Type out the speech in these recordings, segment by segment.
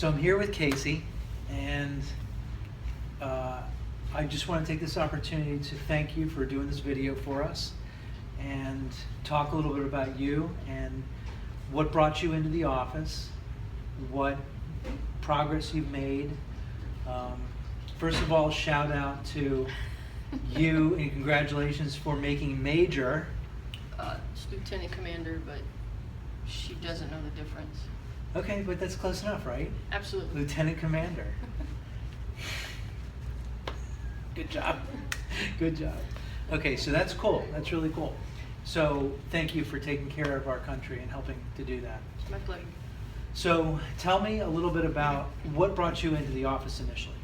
So I'm here with Casey, and I just want to take this opportunity to thank you for doing this video for us and talk a little bit about you and what brought you into the office, what progress you've made. First of all, shout out to you and congratulations for making Major. It's Lieutenant Commander, but she doesn't know the difference. Okay, but that's close enough, right? Absolutely. Lieutenant Commander. Good job. Good job. Okay, so that's cool. That's really cool. So thank you for taking care of our country and helping to do that. It's my pleasure. So tell me a little bit about what brought you into the office initially.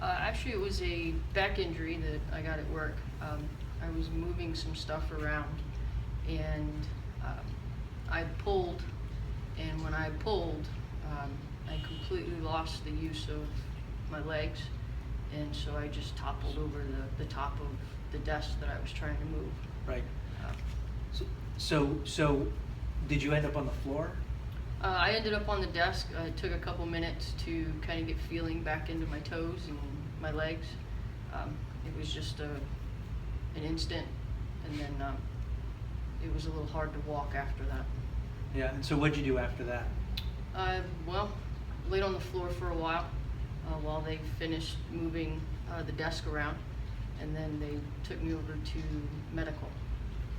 Actually, it was a back injury that I got at work. I was moving some stuff around, and I pulled, and when I pulled, I completely lost the use of my legs, and so I just toppled over the top of the desk that I was trying to move. Right. So did you end up on the floor? I ended up on the desk. It took a couple minutes to kind of get feeling back into my toes and my legs. It was just an instant, and then it was a little hard to walk after that. Yeah, and so what'd you do after that? Well, laid on the floor for a while they finished moving the desk around, and then they took me over to medical.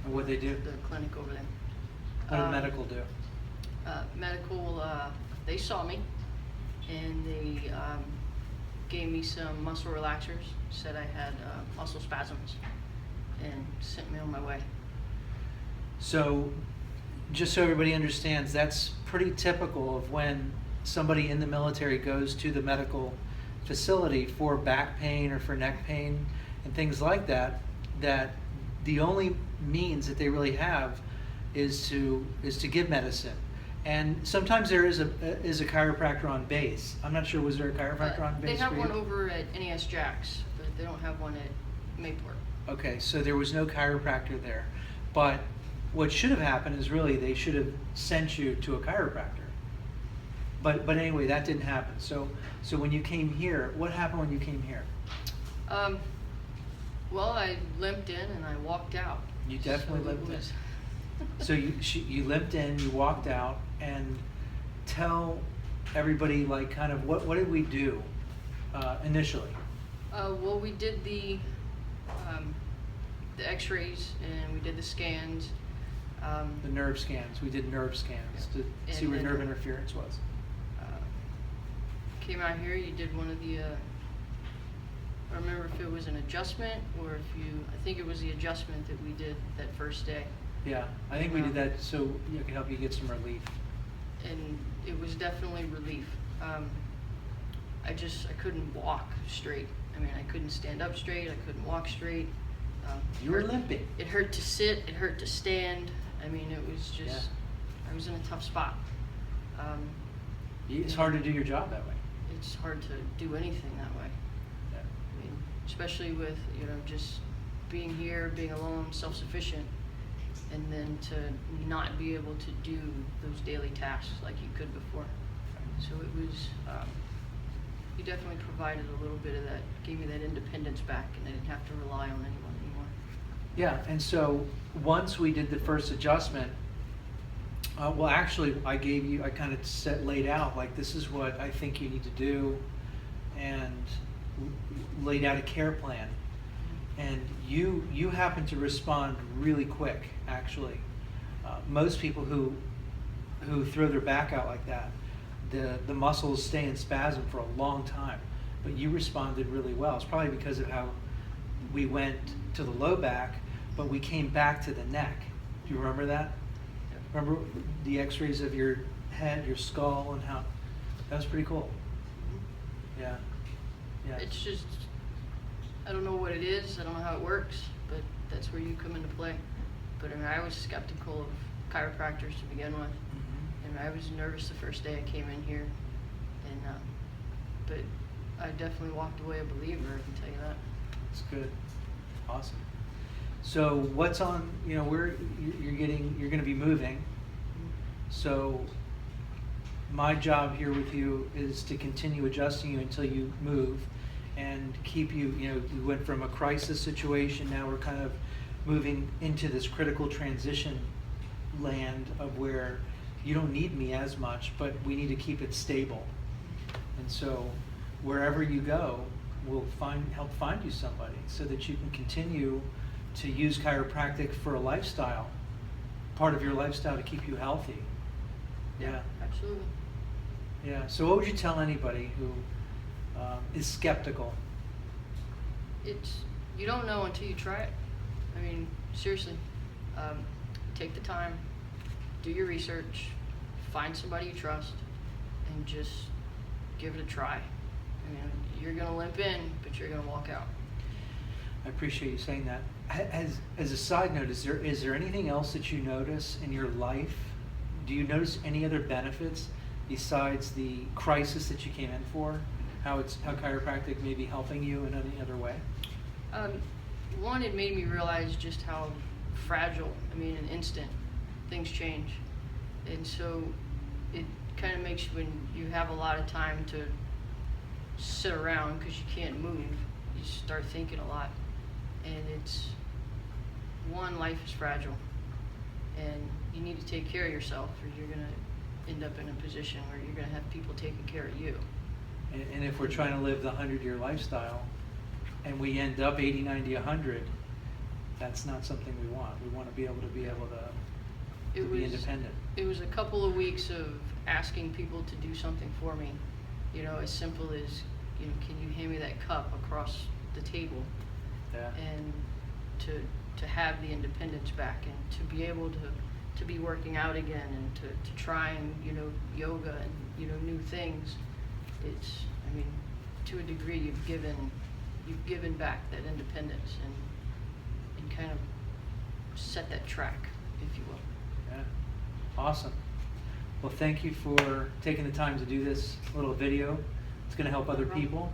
And what'd they do? The clinic over there. What did medical do? Medical, they saw me, and they gave me some muscle relaxers, said I had muscle spasms, and sent me on my way. So just so everybody understands, that's pretty typical of when somebody in the military goes to the medical facility for back pain or for neck pain and things like that, that the only means that they really have is to give medicine. And sometimes there is a chiropractor on base. I'm not sure, was there a chiropractor on base? They have one over at NES Jax, but they don't have one at Mayport. Okay, so there was no chiropractor there. But what should have happened is really they should have sent you to a chiropractor. But anyway, that didn't happen. So when you came here, what happened when you came here? Well, I limped in and I walked out. You definitely limped in. So you limped in, you walked out, and tell everybody like kind of what did we do initially? Well, we did the X-rays and we did the scans. The nerve scans. We did nerve scans to see where nerve interference was. Came out here. You did one of the. I don't remember if it was an adjustment or if I think it was the adjustment that we did that first day. Yeah, I think we did that so it could help you get some relief. And it was definitely relief. I couldn't walk straight. I mean, I couldn't stand up straight. I couldn't walk straight. You were limping. It hurt to sit. It hurt to stand. I mean, it was just. Yeah. I was in a tough spot. It's hard to do your job that way. It's hard to do anything that way. Yeah. I mean, especially with just being here, being alone, self-sufficient, and then to not be able to do those daily tasks like you could before. So it was. You definitely provided a little bit of that, gave me that independence back, and I didn't have to rely on anyone anymore. Yeah, and so once we did the first adjustment, well, actually, I kind of laid out, like, this is what I think you need to do, and laid out a care plan. And you happened to respond really quick, actually. Most people who throw their back out like that, the muscles stay in spasm for a long time. But you responded really well. It's probably because of how we went to the low back, but we came back to the neck. Do you remember that? Remember the x-rays of your head, your skull, and how that was pretty cool. Yeah. Yeah. It's just, I don't know what it is, I don't know how it works, but that's where you come into play. But I mean, I was skeptical of chiropractors to begin with. And I was nervous the first day I came in here, and but I definitely walked away a believer, I can tell you that. That's good. Awesome. So what's on, where you're going to be moving. So my job here with you is to continue adjusting you until you move and keep you, we went from a crisis situation, now we're kind of moving into this critical transition land of where you don't need me as much, but we need to keep it stable. And so wherever you go, we'll help find you somebody so that you can continue to use chiropractic for a lifestyle, part of your lifestyle to keep you healthy. Yeah. Absolutely. Yeah. So what would you tell anybody who is skeptical? You don't know until you try it. I mean, seriously, take the time, do your research, find somebody you trust, and just give it a try. I mean, you're gonna limp in, but you're gonna walk out. I appreciate you saying that. As a side note, is there anything else that you notice in your life? Do you notice any other benefits besides the crisis that you came in for? How chiropractic may be helping you in any other way? One, it made me realize just how fragile, in an instant, things change. And so it kind of makes you, when you have a lot of time to sit around because you can't move, you start thinking a lot. And one, life is fragile. And you need to take care of yourself, or you're going to end up in a position where you're going to have people taking care of you. And if we're trying to live the 100-year lifestyle and we end up 80, 90, 100, that's not something we want. We want to be able to be independent. It was a couple of weeks of asking people to do something for me. As simple as, can you hand me that cup across the table? Yeah. And to have the independence back, and to be able to be working out again, and to trying, yoga and, new things. To a degree, you've given back that independence and kind of set that track, if you will. Yeah. Awesome. Well, thank you for taking the time to do this little video. It's going to help other people.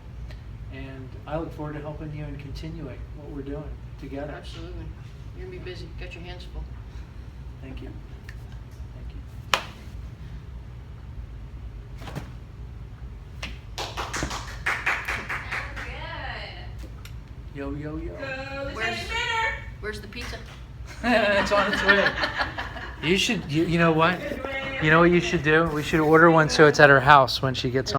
And I look forward to helping you and continuing what we're doing together. Absolutely. You're going to be busy. Get your hands full. Thank you. Thank you. Yo, yo, yo. Where's the pizza? It's on its way. You know what? You know what you should do? We should order one so it's at her house when she gets home.